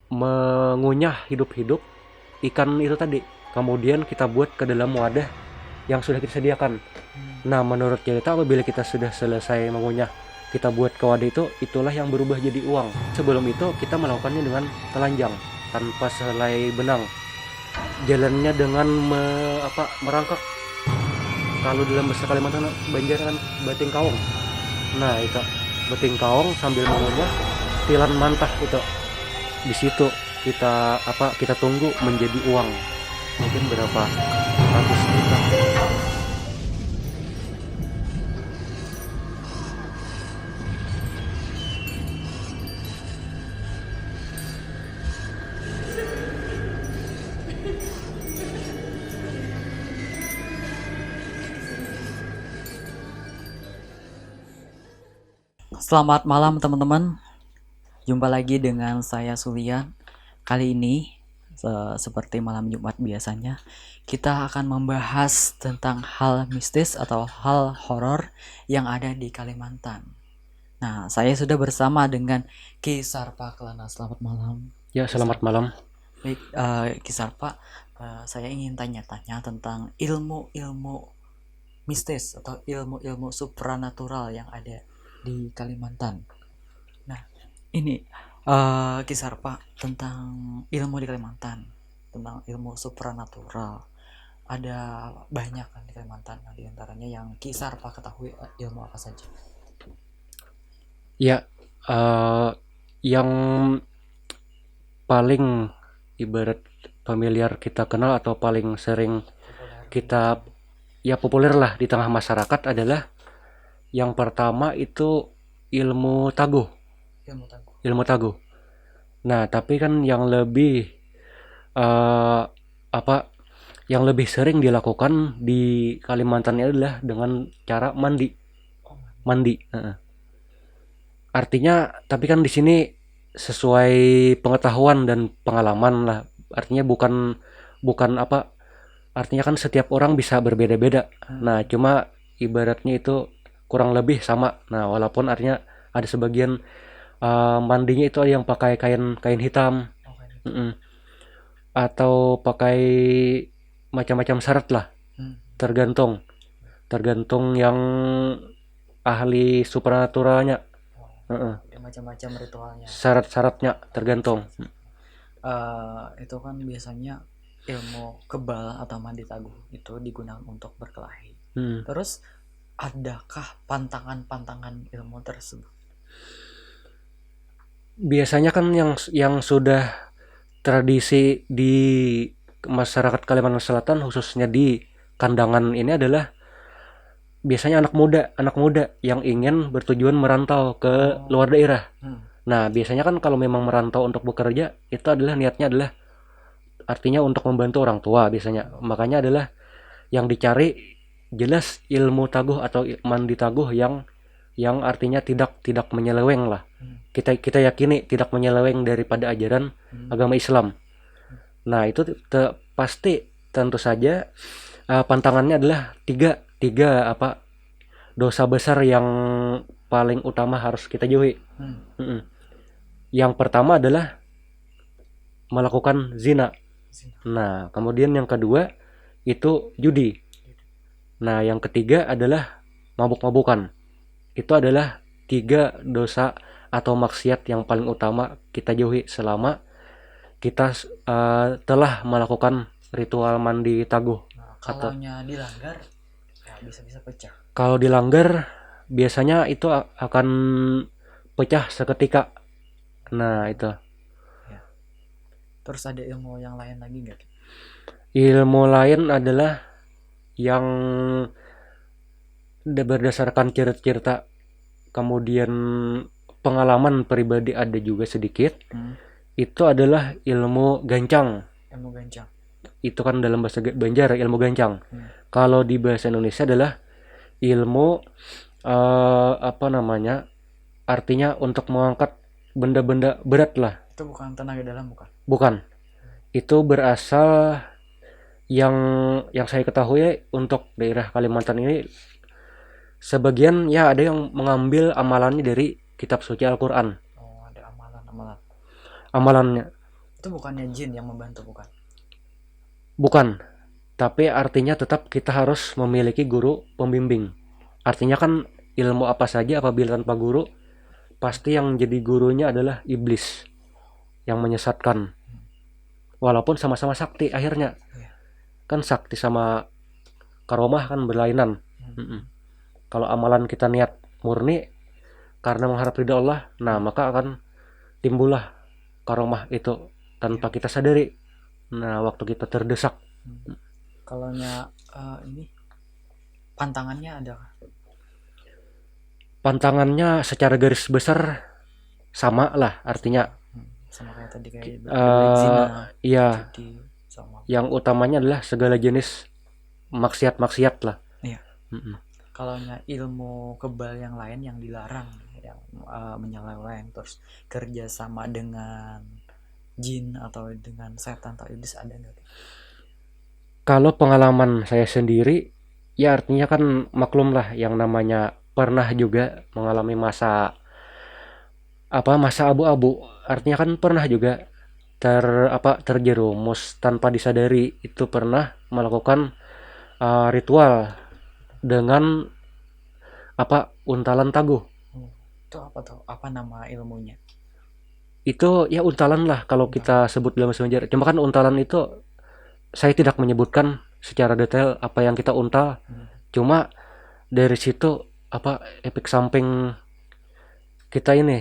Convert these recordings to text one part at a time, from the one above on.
mengunyah hidup-hidup ikan itu tadi. Kemudian kita buat ke dalam wadah yang sudah kita sediakan. Nah, menurut cerita apabila kita sudah selesai mengunyah, kita buat ke wadah itu, itulah yang berubah jadi uang. Sebelum itu kita melakukannya dengan telanjang tanpa selai benang. Jalannya dengan merangkak. Kalau dalam bahasa Kalimantan Banjar kan bating kaung. Nah, itu bating kaung sambil mengunyah tilan mantah itu. Di situ kita tunggu menjadi uang. Mungkin berapa ratus juta. Selamat malam teman-teman. Jumpa lagi dengan saya Sulian. Kali ini seperti malam Jumat biasanya, kita akan membahas tentang hal mistis atau hal horor yang ada di Kalimantan. Nah, saya sudah bersama dengan Ki Sarpa Kelana. Selamat malam. Ya, selamat malam. Baik, Ki Sarpa, saya ingin tanya-tanya tentang ilmu-ilmu mistis atau ilmu-ilmu supranatural yang ada di Kalimantan. Nah, ini kisar Pak tentang ilmu di Kalimantan, tentang ilmu supranatural. Ada banyak kan di Kalimantan, di antaranya yang kisar Pak ketahui ilmu apa saja? Ya, yang paling ibarat familiar kita kenal atau paling sering kita populer lah di tengah masyarakat adalah yang pertama itu ilmu taguh. Ilmu taguh. Nah, tapi kan yang lebih eh, apa yang lebih sering dilakukan di Kalimantan ini adalah dengan cara mandi. Mandi. Artinya, tapi kan di sini sesuai pengetahuan dan pengalaman lah. Artinya bukan bukan apa artinya kan setiap orang bisa berbeda-beda. Nah, cuma ibaratnya itu kurang lebih sama. Nah, walaupun artinya ada sebagian mandinya itu ada yang pakai kain kain hitam. Mm-mm. Atau pakai macam-macam syarat lah. Tergantung tergantung yang ahli supranaturalnya. Macam-macam ritualnya. Syarat-syaratnya tergantung. Itu kan biasanya ilmu kebal atau mandi taguh itu digunakan untuk berkelahi. Terus adakah pantangan-pantangan ilmu tersebut? Biasanya kan yang sudah tradisi di masyarakat Kalimantan Selatan khususnya di Kandangan ini adalah biasanya anak muda yang ingin bertujuan merantau ke luar daerah. Nah, biasanya kan kalau memang merantau untuk bekerja itu adalah niatnya adalah artinya untuk membantu orang tua biasanya. Makanya adalah yang dicari jelas ilmu taguh atau mandi taguh yang artinya tidak menyeleweng lah. Kita yakini tidak menyeleweng daripada ajaran agama Islam. Nah, itu pasti tentu saja pantangannya adalah tiga dosa besar yang paling utama harus kita jauhi. Yang pertama adalah melakukan zina. Nah, kemudian yang kedua itu judi. Nah, yang ketiga adalah mabuk-mabukan. Itu adalah tiga dosa atau maksiat yang paling utama kita jauhi selama kita telah melakukan ritual mandi taguh. Kalau dilanggar, ya bisa-bisa pecah. Kalau dilanggar, biasanya itu akan pecah seketika. Nah, itu. Ya. Terus ada ilmu yang lain lagi nggak? Ilmu lain adalah yang berdasarkan cerita-cerita, kemudian pengalaman pribadi ada juga sedikit. Itu adalah ilmu gancang. Ilmu gancang. Itu kan dalam bahasa Banjar ilmu gancang. Kalau di bahasa Indonesia adalah ilmu artinya untuk mengangkat benda-benda berat lah. Itu bukan tenaga dalam, bukan? Bukan. Itu berasal yang saya ketahui untuk daerah Kalimantan ini sebagian ya ada yang mengambil amalannya dari kitab suci Al-Qur'an. Oh, ada amalan-amalan. Amalannya. Itu bukannya jin yang membantu, bukan? Bukan, tapi artinya tetap kita harus memiliki guru pembimbing. Artinya kan ilmu apa saja apabila tanpa guru, pasti yang jadi gurunya adalah iblis yang menyesatkan. Walaupun sama-sama sakti akhirnya. Iya. Kan sakti sama karomah kan berlainan. Mm-mm. Kalau amalan kita niat murni karena mengharap ridha Allah, nah maka akan timbullah karomah itu tanpa kita sadari. Nah, waktu kita terdesak, Kalau ini pantangannya ada pantangannya secara garis besar sama lah artinya. sama kayak tadi, kayak berbuat zina, Ya, judi, sama. yang utamanya adalah segala jenis maksiat-maksiat lah. Iya. Mm-mm. Kalau ilmu kebal yang lain yang dilarang, yang menyeleweng, terus kerja sama dengan jin atau dengan setan atau iblis, ada nggak? Kalau pengalaman saya sendiri, ya artinya kan maklum lah yang namanya pernah juga mengalami masa abu-abu. Artinya kan pernah juga terjerumus tanpa disadari, itu pernah melakukan ritual dengan untalan taguh. Itu apa tuh? Apa nama ilmunya? Itu ya untalan lah kalau kita sebut dalam sejarah. Cuma kan untalan itu saya tidak menyebutkan secara detail apa yang kita untal. Cuma dari situ efek samping kita ini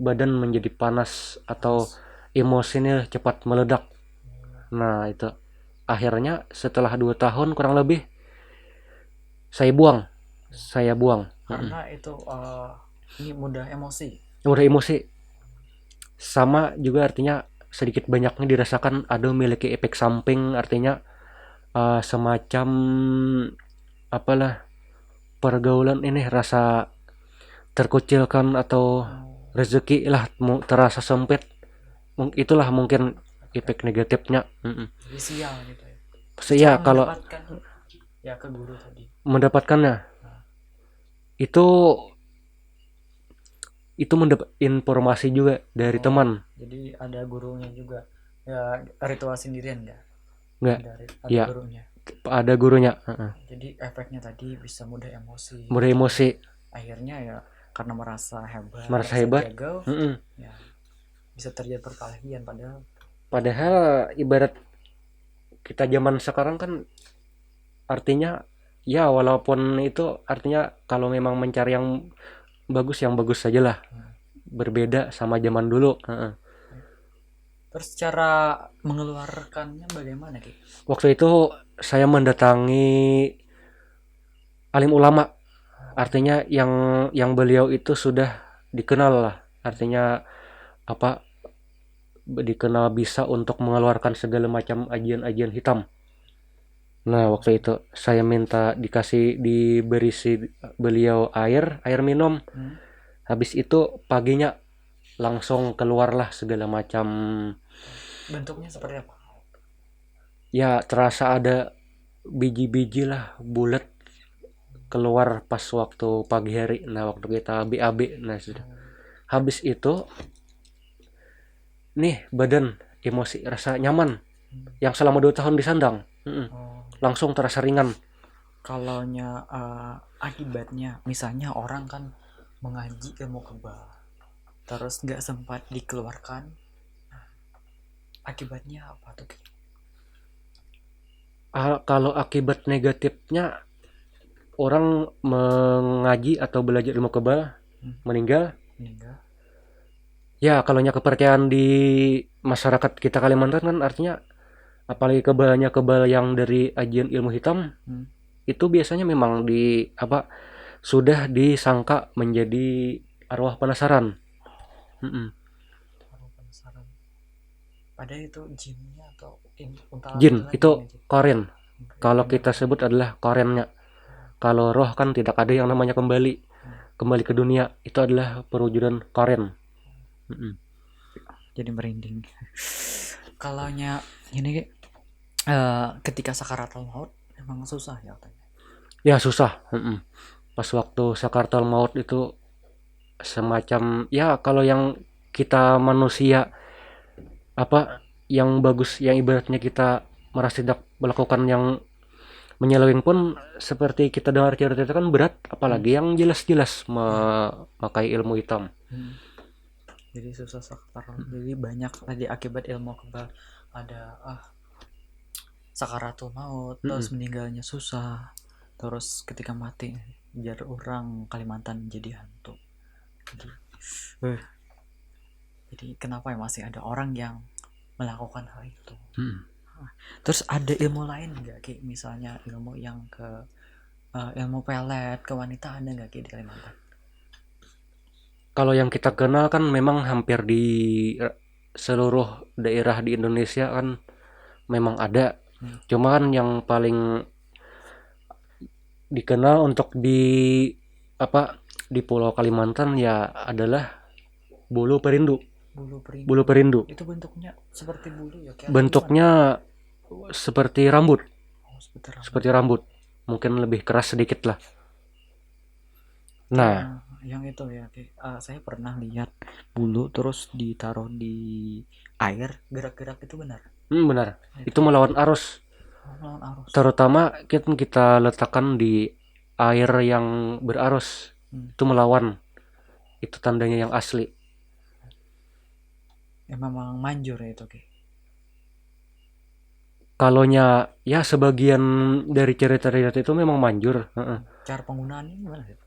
badan menjadi panas atau emosinya cepat meledak. Nah, itu akhirnya setelah 2 tahun kurang lebih saya buang. Karena itu ini mudah emosi. Udah emosi. Sama juga artinya sedikit banyaknya dirasakan ada memiliki efek samping, artinya semacam apalah pergaulan ini rasa terkucilkan atau rezeki lah terasa sempit. Itulah mungkin efek negatifnya. Jadi sial gitu ya. Saya Cara kalau mendapatkan ya ke guru tadi. mendapatkannya itu mendapat informasi juga dari teman. Jadi ada gurunya juga. Ya ritual sendirian nggak? Nggak, Ada ya gurunya. ada gurunya. Jadi efeknya tadi bisa mudah emosi. Mudah emosi. Akhirnya ya karena merasa hebat, Merasa hebat. jago, ya bisa terjadi perkelahian, Padahal ibarat kita zaman sekarang kan artinya ya walaupun itu artinya kalau memang mencari yang bagus sajalah. Berbeda sama zaman dulu. Terus cara mengeluarkannya bagaimana, Ki? Waktu itu saya mendatangi alim ulama. Artinya yang beliau itu sudah dikenal lah. Artinya dikenal bisa untuk mengeluarkan segala macam ajian-ajian hitam. Nah, waktu itu saya minta diberi beliau air minum. Habis itu paginya langsung keluarlah segala macam. Bentuknya seperti apa? Ya, terasa ada biji-biji lah bulat keluar pas waktu pagi hari. Nah, waktu kita BAB. Nah, sudah. Habis itu nih badan emosi rasa nyaman yang selama 2 tahun disandang. Langsung terasa ringan. Kalau akibatnya misalnya orang kan mengaji ilmu kebal terus nggak sempat dikeluarkan, akibatnya apa tuh? Kalau akibat negatifnya orang mengaji atau belajar ilmu kebal meninggal. Ya, kalau kepercayaan di masyarakat kita Kalimantan kan artinya apalagi kebal yang dari ajian ilmu hitam itu biasanya memang sudah disangka menjadi arwah penasaran. Padahal itu jinnya atau Jin itu koren. Kalau kita sebut adalah korennya. Kalau roh kan tidak ada yang namanya kembali ke dunia, itu adalah perwujudan koren. Jadi merinding. Kalau ini ketika sakaratul maut emang susah ya katanya. Ya susah. Pas waktu sakaratul maut itu semacam ya kalau yang kita manusia apa yang bagus, yang ibaratnya kita merasa tidak melakukan yang menyeleweng pun seperti kita dengar cerita kan berat, Hmm. apalagi yang jelas-jelas Ya. memakai ilmu hitam. Hmm. Jadi susah sakar. Jadi banyak tadi akibat ilmu kebal, ada sakaratul maut, terus Mm-mm. meninggalnya susah, terus ketika mati jar orang Kalimantan jadi hantu. Jadi, eh, jadi kenapa ya masih ada orang yang melakukan hal itu? Mm-mm. Terus ada ilmu lain nggak, Ki? Misalnya ilmu yang ke ilmu pelet ke wanita ada nggak, Ki, di Kalimantan? Kalau yang kita kenal kan memang hampir di seluruh daerah di Indonesia kan memang ada. Hmm. Cuma kan yang paling dikenal untuk di apa di Pulau Kalimantan ya adalah bulu perindu. Bulu perindu. Bulu perindu. Itu bentuknya seperti bulu ya, Ki? Bentuknya seperti rambut, Oh, seperti rambut. seperti rambut. Mungkin lebih keras sedikit lah. Nah, yang itu ya, Ki. Saya pernah lihat bulu terus ditaruh di air, gerak-gerak, itu benar. benar. Itu melawan arus. Melawan arus. Terutama kita letakkan di air yang berarus. Itu melawan. Itu tandanya yang asli. Ya memang manjur ya itu, Ki. Kalonya ya sebagian dari cerita-cerita itu memang manjur. Cara penggunaannya gimana sih?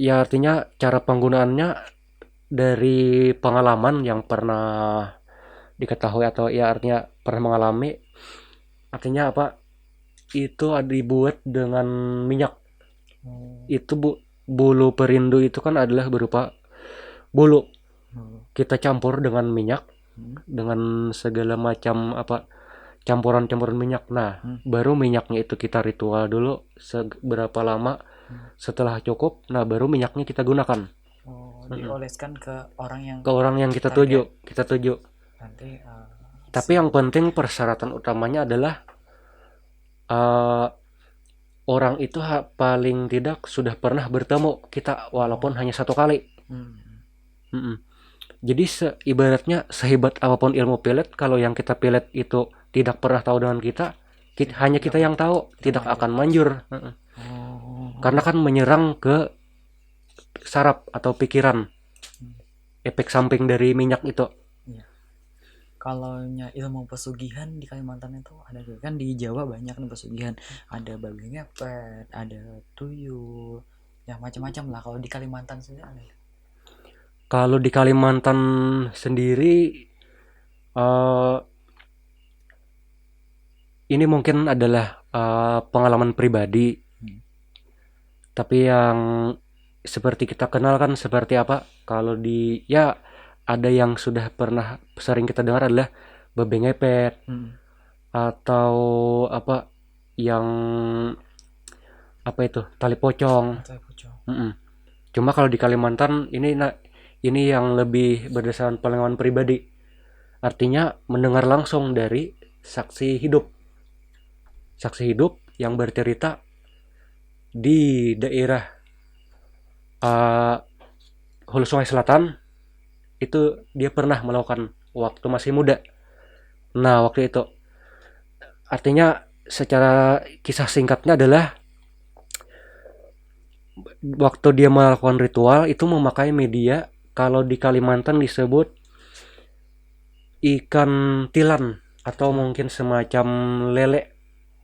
Ya artinya cara penggunaannya dari pengalaman yang pernah diketahui atau ya artinya pernah mengalami. Artinya apa? Itu dibuat dengan minyak. Itu bulu perindu itu kan adalah berupa bulu. Kita campur dengan minyak, dengan segala macam apa campuran-campuran minyak. Nah, baru minyaknya itu kita ritual dulu seberapa lama. Setelah cukup, nah baru minyaknya kita gunakan. Dioleskan ke orang yang kita tuju. Nanti Tapi yang penting persyaratan utamanya adalah orang itu paling tidak sudah pernah bertemu kita walaupun hanya satu kali. Jadi ibaratnya sehebat apapun ilmu pelet, kalau yang kita pelet itu tidak pernah tahu dengan kita, hanya kita yang tahu, tidak akan manjur. Karena kan menyerang ke saraf atau pikiran. Efek samping dari minyak itu. Kalau ilmu pesugihan di Kalimantan itu ada, kan di Jawa banyak nih pesugihan, ada babi ngepet, ada tuyul, ya macam-macam lah. Kalau di Kalimantan sendiri ada? Kalau di Kalimantan sendiri ini mungkin adalah pengalaman pribadi. Tapi yang seperti kita kenal kan seperti apa? Kalau ya ada yang sudah pernah sering kita dengar adalah babi ngepet. Atau apa yang apa itu? Tali pocong. Cuma kalau di Kalimantan ini yang lebih berdasarkan pengalaman pribadi. Artinya mendengar langsung dari saksi hidup. Saksi hidup yang bercerita di daerah Hulu Sungai Selatan itu dia pernah melakukan waktu masih muda. Nah, waktu itu artinya secara kisah singkatnya adalah waktu dia melakukan ritual itu memakai media, kalau di Kalimantan disebut ikan tilan atau mungkin semacam lele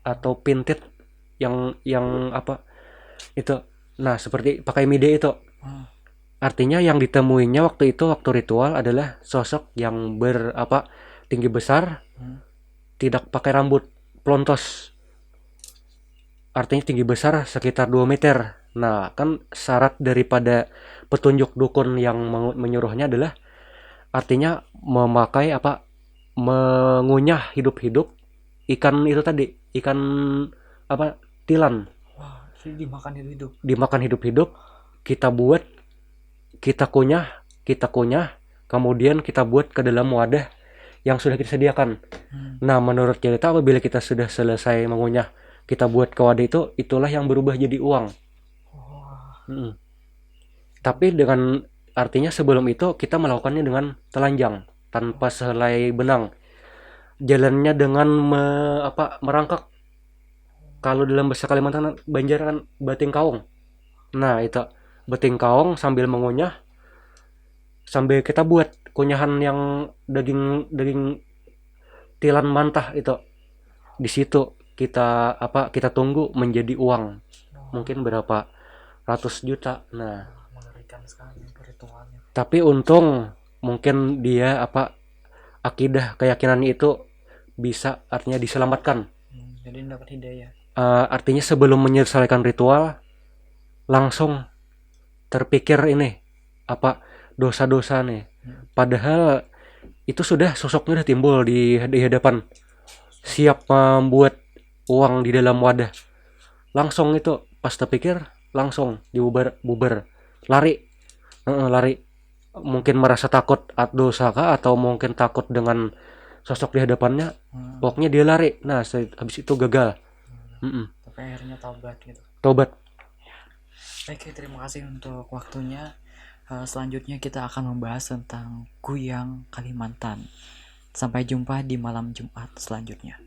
atau pintit yang apa itu. Nah, seperti pakai media itu. Artinya yang ditemuinya waktu itu waktu ritual adalah sosok yang tinggi besar, tidak pakai rambut, plontos. Artinya tinggi besar sekitar 2 meter. Nah, kan syarat daripada petunjuk dukun yang menyuruhnya adalah artinya memakai mengunyah hidup-hidup ikan itu tadi, ikan tilan. Wah, dimakan hidup-hidup. Dimakan hidup-hidup, kita buat, kita kunyah, kemudian kita buat ke dalam wadah yang sudah kita sediakan. Nah, menurut cerita apabila kita sudah selesai mengunyah, kita buat ke wadah itu, itulah yang berubah jadi uang. Tapi dengan artinya sebelum itu kita melakukannya dengan telanjang. tanpa sehelai benang. Jalannya dengan merangkak. Kalau dalam bahasa Kalimantan Banjar kan bating kaung. Nah, itu bating kaung sambil mengunyah, sambil kita buat kunyahan yang daging daging tilan mantah itu. Di situ kita tunggu menjadi uang. Mungkin berapa ratus juta. Nah, Mengerikan sekali ritualnya. tapi untung mungkin dia akidah keyakinan itu bisa artinya diselamatkan. Jadi dapat hidayah. Artinya sebelum menyelesaikan ritual langsung terpikir ini dosa-dosa nih. Padahal itu sosoknya udah timbul di hadapan, siap membuat uang di dalam wadah. Langsung itu pas terpikir langsung bubar lari. Lari, mungkin merasa takut dosa kah, atau mungkin takut dengan sosok di hadapannya. Pokoknya dia lari. Nah, habis itu gagal. Tapi akhirnya taubat gitu. Tobat. Baik, terima kasih untuk waktunya. Selanjutnya kita akan membahas tentang Kuyang Kalimantan. Sampai jumpa di malam Jumat selanjutnya.